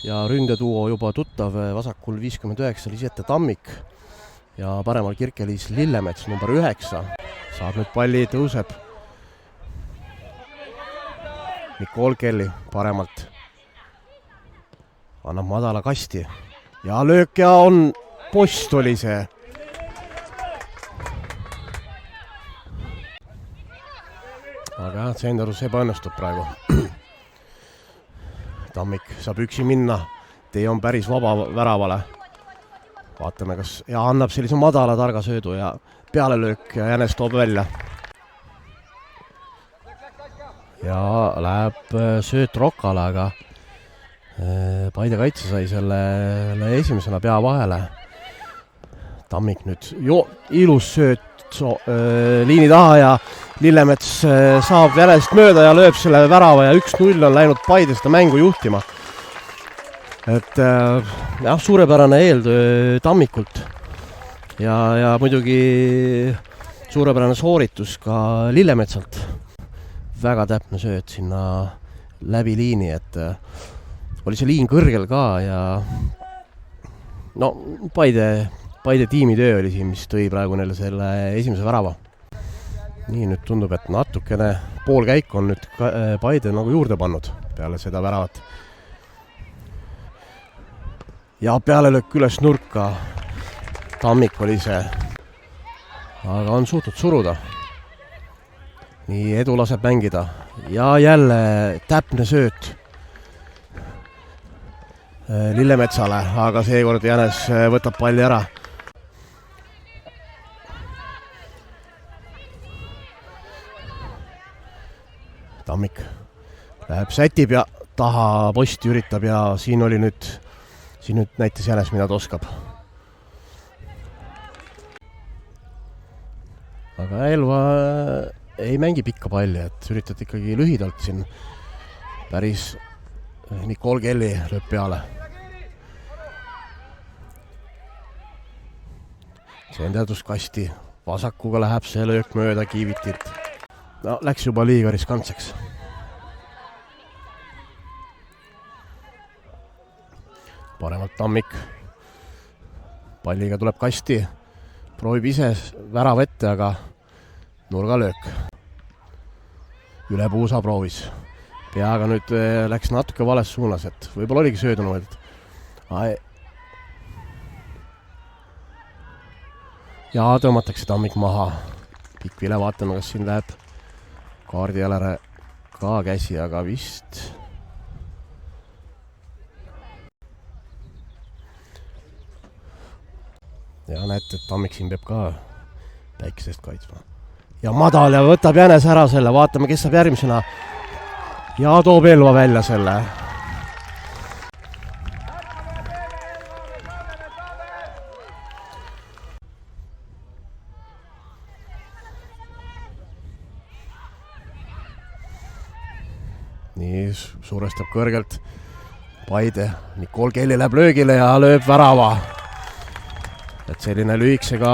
ja ründetuo juba tuttav, vasakul 59 Lisette Tammik ja paremal Kirke-Liis Lillemets number 9. Saab nüüd palli, tõuseb Nicole Kelly paremalt. Annab madala kasti ja löök ja on post oli see. Aga jah, Senderus ebaõnnestub praegu. Tammik saab üksi minna. Tee on päris vaba väravale. Vaatame, kas ja annab sellise madala targa söödu ja pealelöök ja Jänes toob välja. Ja läheb sööt Rokale, aga Paide kaitse sai selle esimesena pea vahele. Tammik nüüd ilus sööt liini taha ja Lillemets saab Jänest mööda ja lööb selle värava ja 1-0 on läinud Paide seda mängu juhtima. Et jah, suurepärane eeltöö Tammikult ja muidugi suurepärane sooritus ka Lillemetsalt. Väga täpne sööt sinna läbi liini, et oli see liin kõrgel ka ja no Paide tiimitöö oli siin, mis tõi praegu neile selle esimese värava. Nii, nüüd tundub, et natukene pool käik on nüüd Paide nagu juurde pannud peale seda väravat. Ja pealelöök üles nurka. Tammik oli see. Aga on suutnud suruda. Nii, Edu laseb mängida. Ja jälle täpne sööt Lillemetsale, aga seekord Jänes võtab palli ära. Tammik läheb sätib ja taha posti üritab ja siin nüüd näitas Jänes, mida ta oskab. Aga Elva ei mängi pikka palli, et üritad ikkagi lühidalt siin. Päris Nicole Kelly lööb peale. See on teaduskasti. Vasakuga läheb see löök mööda Kiivitit. No, läks juba liiga riskantseks. Paremalt Tammik. Palliga tuleb kasti. Proovib ise värava ette, aga nurgalöök. Üle Puusa proovis. Peaga nüüd läks natuke vales suunas, et võib-olla oligi söödunud. Ja tõmmatakse Tammik maha. Pikvile vaatame, kas siin läheb kaardijälere ka käsi, aga vist. Ja näete, et Tammik siin peab ka päikesest kaitsma. Ja madal ja võtab Jänes ära selle, vaatame, kes saab järgmisena. Ja toob Elva välja selle. Nii, suurestab kõrgelt Paide. Nicole Kelly läheb löögile ja lööb värava. Et selline lühikesega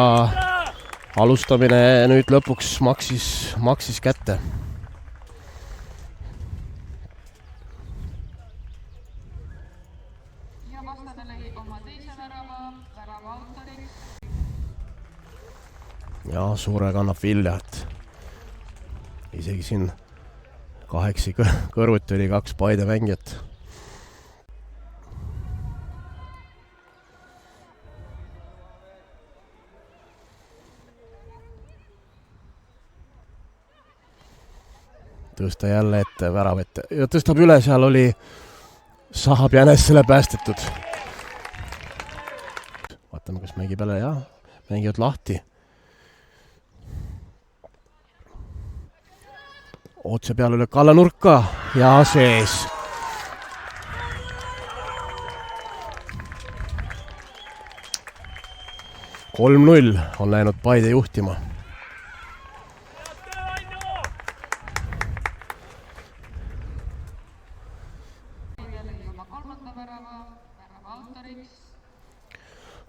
alustamine nüüd lõpuks maksis kätte. Ja vastane lõi oma teise värava autoriks. Ja suure kannab vilja, et isegi siin 8 kõrvuti oli 2 Paide mängijat. Tõsta jälle ette, värav ette. Ja tõstab üle, seal oli saab Jänes selle päästetud. Vaatame, kas mängib jälle, jah. Mängivad lahti. Otse peale löök alla nurka ja sees. Kolm 0 on läinud Paide juhtima.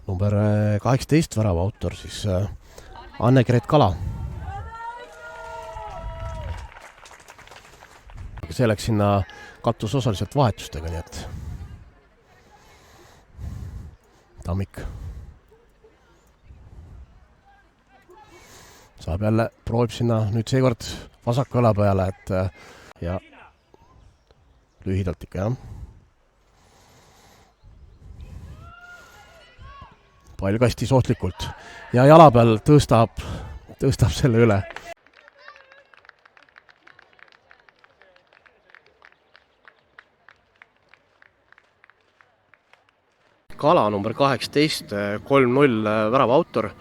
Number 18 värava autor siis Anne-Gret Kala. See läks sinna katus osaliselt vahetustega, nii et Tammik saab jälle, proovib sinna nüüd seekord vasaku õla peale, et ja lühidalt ikka, jah. Pall kasti sohtlikult ja jala peal tõstab selle üle. Kala number 18, 3-0 värava autor.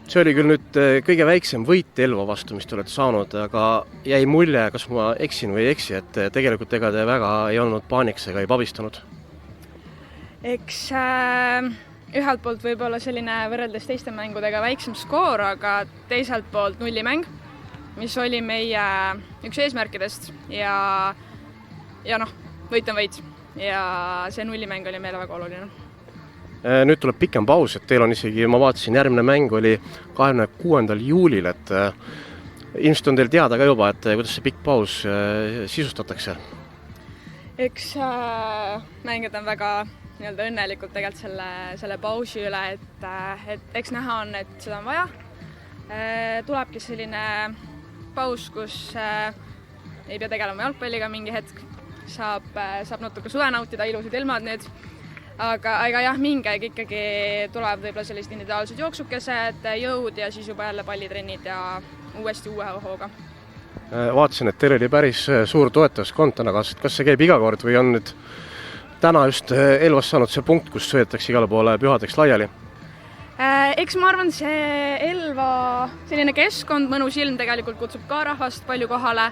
See oli küll nüüd kõige väiksem võit Elva vastu, mis te olete saanud, aga jäi mulje, kas ma eksin või ei eksi, et tegelikult ega te väga ei olnud paaniks ega ei pabistanud? Eks ühelt poolt võib-olla selline võrreldes teiste mängudega väiksem skoor, aga teiselt poolt nullimäng, mis oli meie üks eesmärkidest ja võit on võit ja see nullimäng oli meile väga oluline. Nüüd tuleb pikem paus, et teil on isegi, ma vaatasin, järgmine mäng oli 26. juulil, et ilmselt on teil teada ka juba, et kuidas see pikk paus sisustatakse? Eks mängijad on väga õnnelikult tegelikult selle pausi üle, et eks näha on, et seda on vaja. Tulebki selline paus, kus ei pea tegelema jalgpalliga mingi hetk, saab natuke suve nautida, ilusad ilmad nüüd. Aga jah, mingi aeg ikkagi tuleb võib-olla sellised individuaalsed jooksukesed, jõud ja siis juba jälle pallitrennid ja uuesti uue hooga. Vaatasin, et teil oli päris suur toetajaskond täna kaasas. Kas see käib iga kord või on nüüd täna just Elvas saanud see punkt, kus sõidetakse igale poole pühadeks laiali? Eks ma arvan, see Elva selline keskkond, mõnus ilm tegelikult kutsub ka rahvast palju kohale.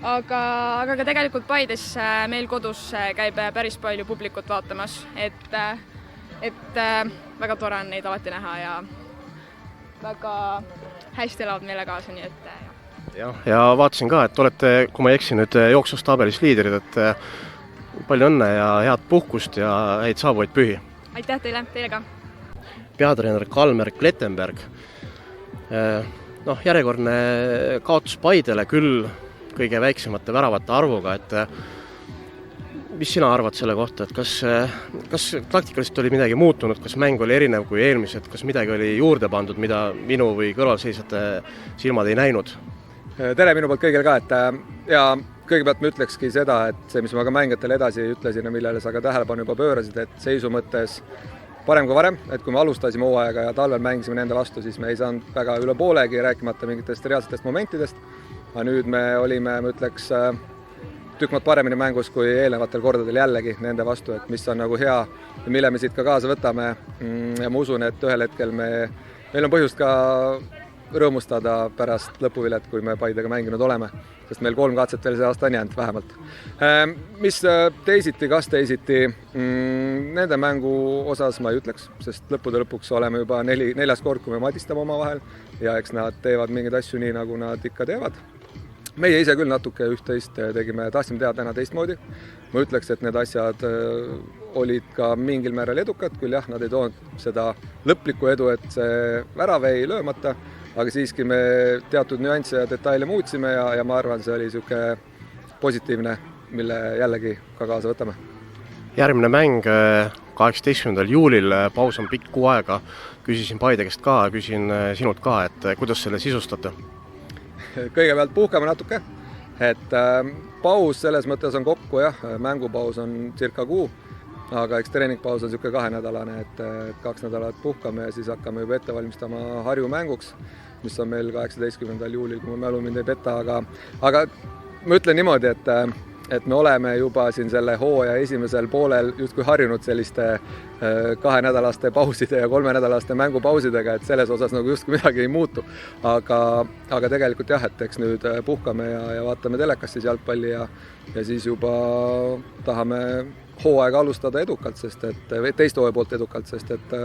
Aga ka tegelikult Paides meil kodus käib päris palju publikut vaatamas, et väga tore on neid alati näha ja väga hästi elavad meile kaasa, nii et ja vaatasin ka, et olete, kui ma ei eksi nüüd jooksus tabelis liidrid, et palju õnne ja head puhkust ja häid saabuvaid pühi. Aitäh teile ka. Peatreener Kalmer Klettenberg. Järjekordne kaotus Paidele küll kõige väiksemate väravate arvuga, et mis sina arvad selle kohta, et kas taktikaliselt oli midagi muutunud, kas mäng oli erinev kui eelmised, kas midagi oli juurde pandud, mida minu või kõrvalseisjate silmad ei näinud? Tere minu poolt kõigile ka, et ja kõigepealt ma ütlekski seda, et see, mis ma ka mängijatele edasi ütlesin ja millele sa ka tähelepanu juba pöörasid, et seisu mõttes parem kui varem, et kui me alustasime hooaega ja talvel mängisime nende vastu, siis me ei saanud väga üle poolegi, rääkimata mingitest reaalsetest momentidest. Aga nüüd me olime, ma ütleks, tükk maad paremini mängus kui eelnevatel kordadel jällegi nende vastu, et mis on nagu hea ja mille me siit ka kaasa võtame. Ja ma usun, et ühel hetkel meil on põhjust ka rõõmustada pärast lõpuvilet, kui me Paidega mänginud oleme, sest meil 3 katset veel see aasta on jäänud vähemalt. Mis kas teisiti, nende mängu osas ma ei ütleks, sest lõppude lõpuks oleme juba 4. kord, kui me madistame oma vahel ja eks nad teevad mingeid asju nii, nagu nad ikka teevad. Meie ise küll natuke üht-teist tegime, tahtsime teha täna teistmoodi. Ma ütleks, et need asjad olid ka mingil määral edukad, küll jah, nad ei toonud seda lõplikku edu, et see värav ei löömata, aga siiski me teatud nüansse ja detaile muutsime ja ma arvan, see oli niisugune positiivne, mille jällegi ka kaasa võtame. Järgmine mäng 18. juulil, paus on pikk kuu aega. Küsisin Paide käest ka, küsin sinult ka, et kuidas selle sisustate? Kõigepealt puhkame natuke, et paus selles mõttes on kokku, jah, mängupaus on circa kuu, aga eks treeningpaus on niisugune 2-nädalane, et 2 nädalat puhkame ja siis hakkame juba ette valmistama Harju mänguks, mis on meil 18. juulil, kui ma mälu mind ei peta, aga ma ütlen niimoodi, et me oleme juba siin selle hooaja esimesel poolel justkui harjunud selliste 2-nädalaste pauside ja 3-nädalaste mängupausidega, et selles osas nagu justkui midagi ei muutu. Aga tegelikult jah, et eks nüüd puhkame ja vaatame telekast siis jalgpalli ja siis juba tahame hooaega alustada edukalt, teist hooaja poolt edukalt, sest et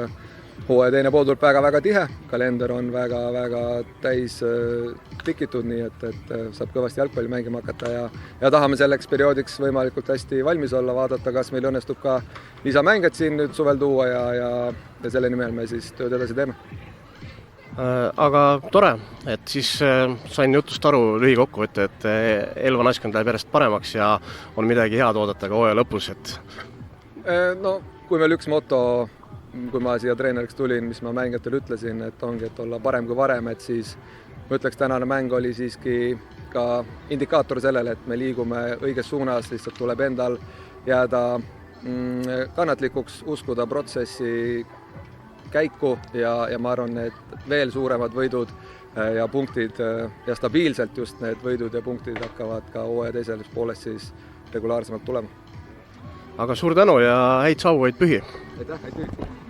hooaja teine pool tuleb väga-väga tihe, kalender on väga-väga täis tikitud, nii et saab kõvasti jalgpalli mängima hakata ja tahame selleks perioodiks võimalikult hästi valmis olla, vaadata, kas meil õnnestub ka lisamängijad siin nüüd suvel tuua ja selle nimel me siis tööd edasi teeme. Aga tore, et siis sain jutust aru lühikokkuvõtte, et Elva naiskond läheb järjest paremaks ja on midagi head oodata ka hooaja lõpus, et no kui meil üks moto kui ma siia treeneriks tulin, mis ma mängijatele ütlesin, et ongi, et olla parem kui varem, et siis ma ütleks, tänane mäng oli siiski ka indikaator sellele, et me liigume õiges suunas, lihtsalt tuleb endal jääda kannatlikuks, uskuda protsessi käiku ja ma arvan, et veel suuremad võidud ja punktid ja stabiilselt just need võidud ja punktid hakkavad ka hooaja teises pooles siis regulaarsemalt tulema. Aga suur tänu ja häid saabuvaid pühi! Aitäh, häid pühi!